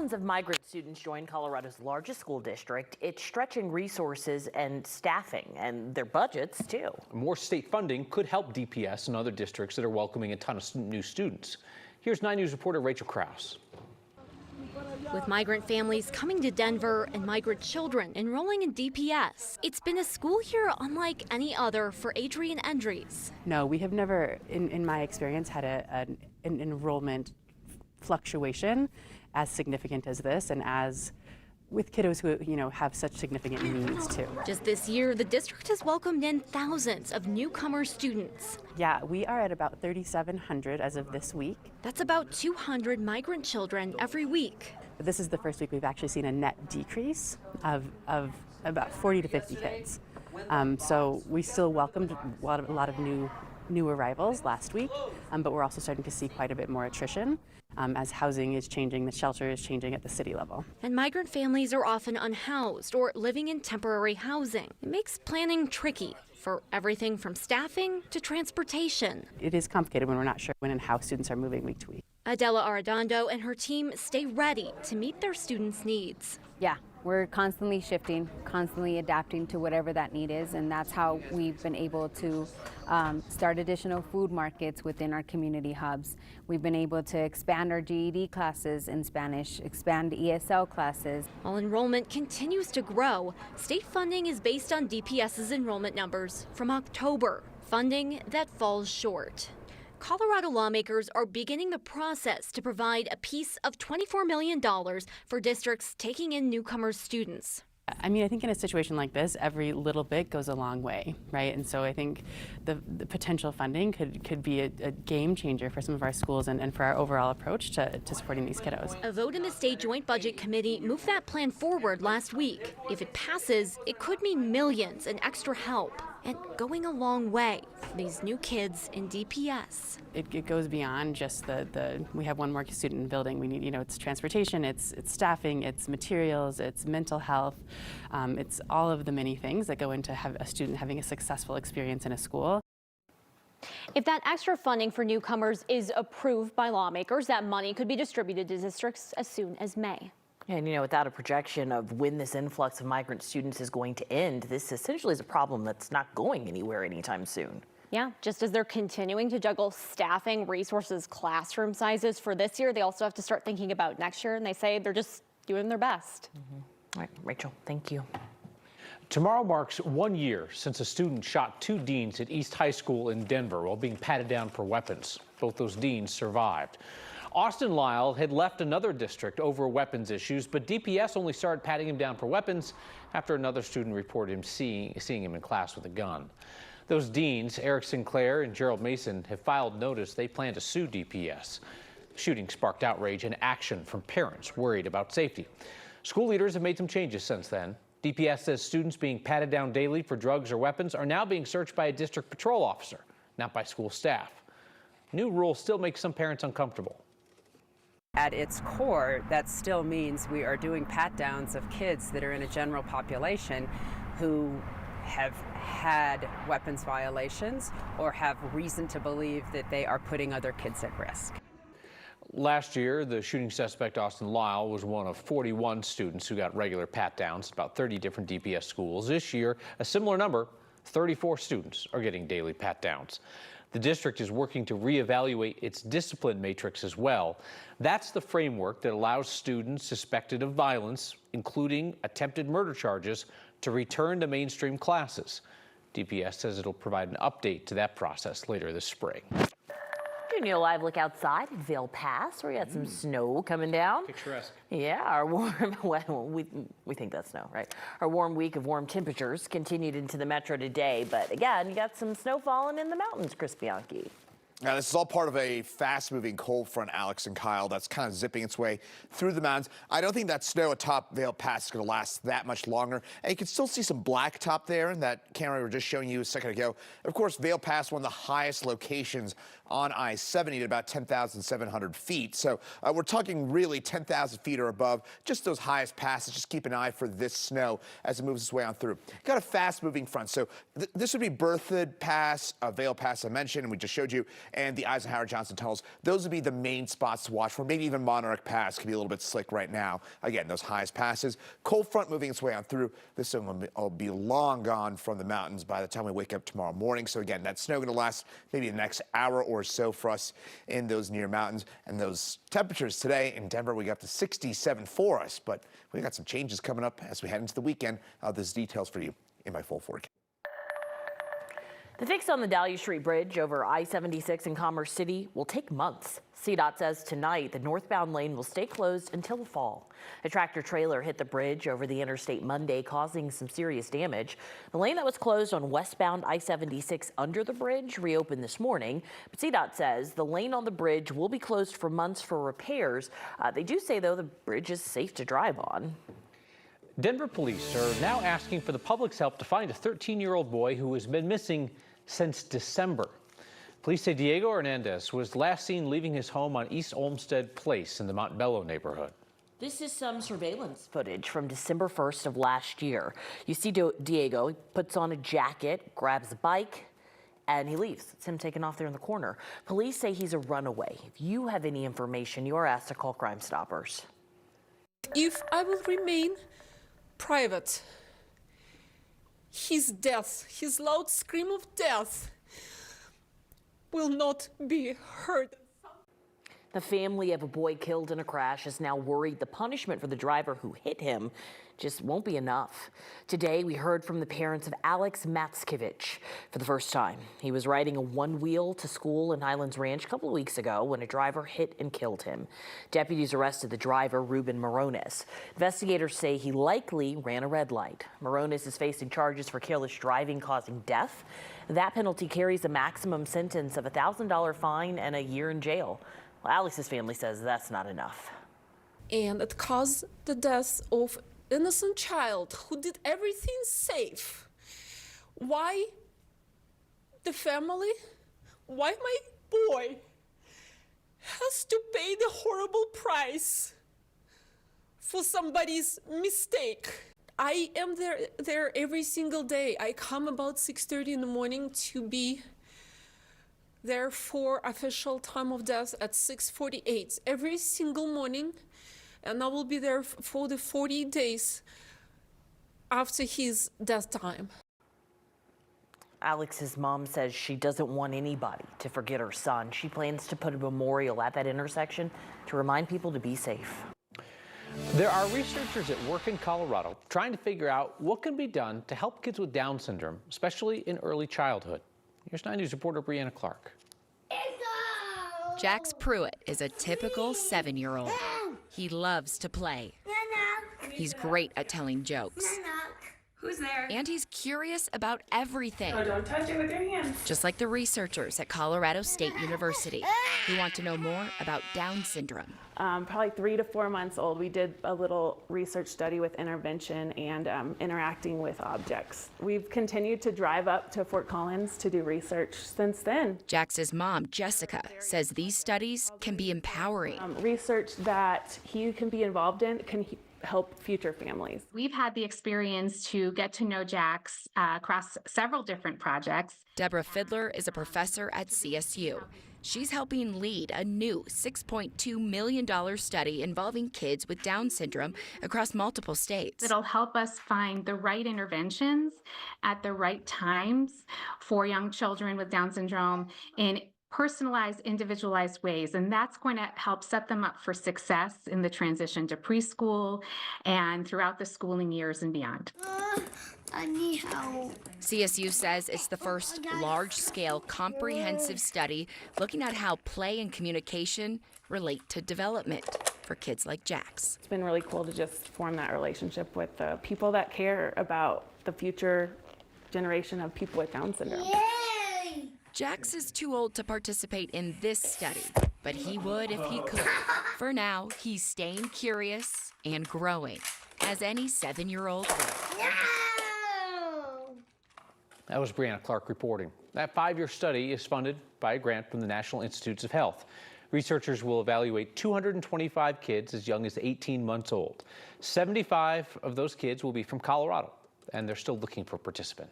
thousands of migrant students join Colorado's largest school district, it's stretching resources and staffing and their budgets, too. More state funding could help DPS and other districts that are welcoming a ton of new students. Here's 9 News reporter Rachel Krause. With migrant families coming to Denver and migrant children enrolling in DPS, it's been a school year unlike any other for Adrienne Endries. No, we have never, in my experience, had an enrollment fluctuation as significant as this, and as with kiddos who have such significant needs too. Just this year, the district has welcomed in thousands of newcomer students. Yeah, we are at about 3,700 as of this week. That's about 200 migrant children every week. But this is the first week we've actually seen a net decrease of about 40 to 50 kids. So we still welcomed a lot of new arrivals last week, but we're also starting to see quite a bit more attrition as housing is changing, the shelter is changing at the city level. And migrant families are often unhoused or living in temporary housing. It makes planning tricky for everything from staffing to transportation. It is complicated when we're not sure when and how students are moving week to week. Adela Arredondo and her team stay ready to meet their students' needs. Yeah, we're constantly shifting, constantly adapting to whatever that need is, and that's how we've been able to start additional food markets within our community hubs. We've been able to expand our GED classes in Spanish, expand ESL classes. While enrollment continues to grow, state funding is based on DPS's enrollment numbers from October, funding that falls short. Colorado lawmakers are beginning the process to provide a piece of $24 million for districts taking in newcomer students. I mean, I think in a situation like this, every little bit goes a long way, right? And so I think the potential funding could be a game changer for some of our schools and for our overall approach to supporting these kiddos. A vote in the State Joint Budget Committee moved that plan forward last week. If it passes, it could mean millions in extra help and going a long way for these new kids in DPS. It goes beyond just we have one more student in the building. We need, it's transportation, it's staffing, it's materials, it's mental health. It's all of the many things that go into a student having a successful experience in a school. If that extra funding for newcomers is approved by lawmakers, that money could be distributed to districts as soon as May. And without a projection of when this influx of migrant students is going to end, this essentially is a problem that's not going anywhere anytime soon. Yeah, just as they're continuing to juggle staffing, resources, classroom sizes for this year, they also have to start thinking about next year, and they say they're just doing their best. All right, Rachel, thank you. Tomorrow marks 1 year since a student shot 2 deans at East High School in Denver while being patted down for weapons. Both those deans survived. Austin Lyle had left another district over weapons issues, but DPS only started patting him down for weapons after another student reported him seeing him in class with a gun. Those deans, Eric Sinclair and Gerald Mason, have filed notice they plan to sue DPS. The shooting sparked outrage and action from parents worried about safety. School leaders have made some changes since then. DPS says students being patted down daily for drugs or weapons are now being searched by a district patrol officer, not by school staff. New rules still make some parents uncomfortable. At its core, that still means we are doing pat-downs of kids that are in a general population who have had weapons violations or have reason to believe that they are putting other kids at risk. Last year, the shooting suspect, Austin Lyle, was one of 41 students who got regular pat-downs at about 30 different DPS schools. This year, a similar number, 34 students, are getting daily pat-downs. The district is working to reevaluate its discipline matrix as well. That's the framework that allows students suspected of violence, including attempted murder charges, to return to mainstream classes. DPS says it'll provide an update to that process later this spring. Doing a live look outside at Vail Pass, where we got some snow coming down. Picturesque. Yeah, our warm, well, we think that's snow, right? Our warm week of warm temperatures continued into the metro today, but again, you got some snow falling in the mountains, Chris Bianchi. Now, this is all part of a fast-moving cold front, Alex and Kyle, that's kind of zipping its way through the mountains. I don't think that snow atop Vail Pass is going to last that much longer. And you can still see some blacktop there in that camera we were just showing you a second ago. Of course, Vail Pass, one of the highest locations on I-70 at about 10,700 feet. So we're talking really 10,000 feet or above, just those highest passes. Just keep an eye for this snow as it moves its way on through. Got a fast-moving front. So this would be Berthoud Pass, Vail Pass I mentioned, and we just showed you, and the Eisenhower-Johnson tunnels. Those would be the main spots to watch for. Maybe even Monarch Pass could be a little bit slick right now. Again, those highest passes. Cold front moving its way on through. This snow will be long gone from the mountains by the time we wake up tomorrow morning. So again, that snow going to last maybe the next hour or so for us in those near mountains. And those temperatures today in Denver, we got to 67 for us, but we got some changes coming up as we head into the weekend. There's details for you in my full forecast. The fix on the Dahlia Street Bridge over I-76 in Commerce City will take months. CDOT says tonight the northbound lane will stay closed until the fall. A tractor trailer hit the bridge over the interstate Monday, causing some serious damage. The lane that was closed on westbound I-76 under the bridge reopened this morning, but CDOT says the lane on the bridge will be closed for months for repairs. They do say, though, the bridge is safe to drive on. Denver police are now asking for the public's help to find a 13-year-old boy who has been missing since December. Police say Diego Hernandez was last seen leaving his home on East Olmsted Place in the Montbello neighborhood. This is some surveillance footage from December 1st of last year. You see Diego, he puts on a jacket, grabs a bike, and he leaves. It's him taken off there in the corner. Police say he's a runaway. If you have any information, you're asked to call Crime Stoppers. If I will remain private, his death, his loud scream of death, will not be heard. The family of a boy killed in a crash is now worried the punishment for the driver who hit him just won't be enough. Today, we heard from the parents of Alex Matkovich for the first time. He was riding a one-wheel to school in Highlands Ranch a couple of weeks ago when a driver hit and killed him. Deputies arrested the driver, Ruben Morones. Investigators say he likely ran a red light. Morones is facing charges for careless driving causing death. That penalty carries a maximum sentence of a $1,000 fine and a year in jail. Well, Alex's family says that's not enough. And it caused the death of innocent child who did everything safe. Why the family, why my boy has to pay the horrible price for somebody's mistake? I am there every single day. I come about 6:30 in the morning to be there for official time of death at 6:48 every single morning, and I will be there for the 40 days after his death time. Alex's mom says she doesn't want anybody to forget her son. She plans to put a memorial at that intersection to remind people to be safe. There are researchers at work in Colorado trying to figure out what can be done to help kids with Down syndrome, especially in early childhood. Here's 9 News reporter Brianna Clark. Jax Pruitt is a typical 7-year-old. He loves to play. He's great at telling jokes. Who's there? And he's curious about everything. Oh, don't touch it with your hands. Just like the researchers at Colorado State University who want to know more about Down syndrome. Probably 3 to 4 months old, we did a little research study with intervention and interacting with objects. We've continued to drive up to Fort Collins to do research since then. Jax's mom, Jessica, says these studies can be empowering. Research that he can be involved in can help future families. We've had the experience to get to know Jax across several different projects. Deborah Fiddler is a professor at CSU. She's helping lead a new $6.2 million study involving kids with Down syndrome across multiple states. It'll help us find the right interventions at the right times for young children with Down syndrome in personalized, individualized ways, and that's going to help set them up for success in the transition to preschool and throughout the schooling years and beyond. I need help. CSU says it's the first large-scale comprehensive study looking at how play and communication relate to development for kids like Jax. It's been really cool to just form that relationship with the people that care about the future generation of people with Down syndrome. Yay! Jax is too old to participate in this study, but he would if he could. For now, he's staying curious and growing, as any 7-year-old would. No! That was Brianna Clark reporting. That 5-year study is funded by a grant from the National Institutes of Health. Researchers will evaluate 225 kids as young as 18 months old. 75 of those kids will be from Colorado, and they're still looking for participants.